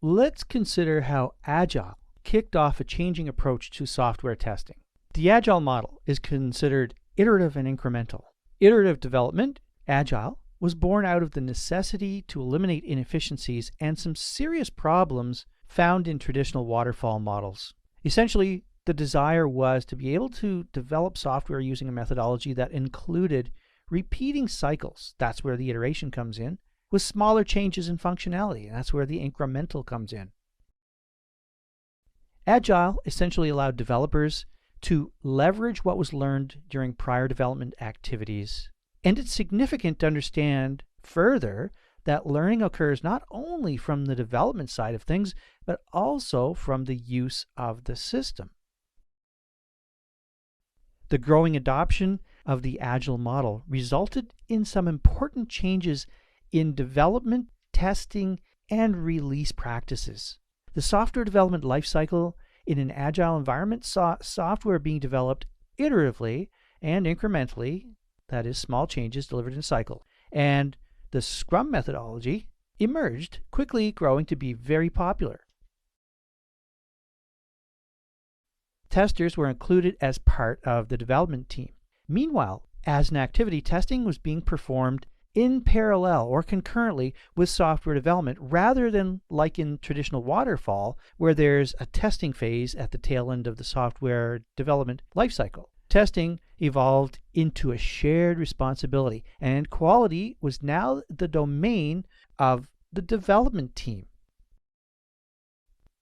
Let's consider how Agile kicked off a changing approach to software testing. The Agile model is considered iterative and incremental. Iterative development, Agile, was born out of the necessity to eliminate inefficiencies and some serious problems found in traditional waterfall models. Essentially, the desire was to be able to develop software using a methodology that included repeating cycles, that's where the iteration comes in, with smaller changes in functionality, and that's where the incremental comes in. Agile essentially allowed developers to leverage what was learned during prior development activities, and it's significant to understand further that learning occurs not only from the development side of things, but also from the use of the system. The growing adoption of the Agile model resulted in some important changes in development, testing, and release practices. The software development lifecycle in an Agile environment saw software being developed iteratively and incrementally, that is, small changes delivered in a cycle. And the Scrum methodology emerged, quickly growing to be very popular. Testers were included as part of the development team. Meanwhile, as an activity, testing was being performed in parallel or concurrently with software development, rather than like in traditional waterfall, where there's a testing phase at the tail end of the software development lifecycle. Testing evolved into a shared responsibility, and quality was now the domain of the development team.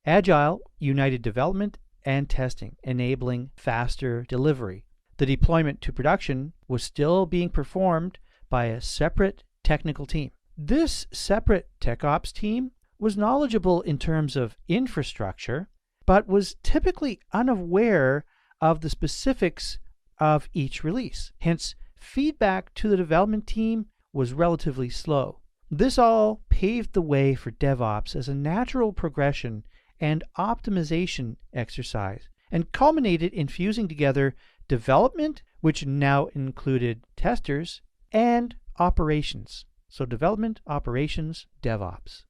Agile united development and testing, enabling faster delivery. The deployment to production was still being performed by a separate technical team. This separate TechOps team was knowledgeable in terms of infrastructure, but was typically unaware of the specifics of each release. Hence, feedback to the development team was relatively slow. This all paved the way for DevOps as a natural progression and optimization exercise, and culminated in fusing together development, which now included testers, and operations. So development, operations, DevOps.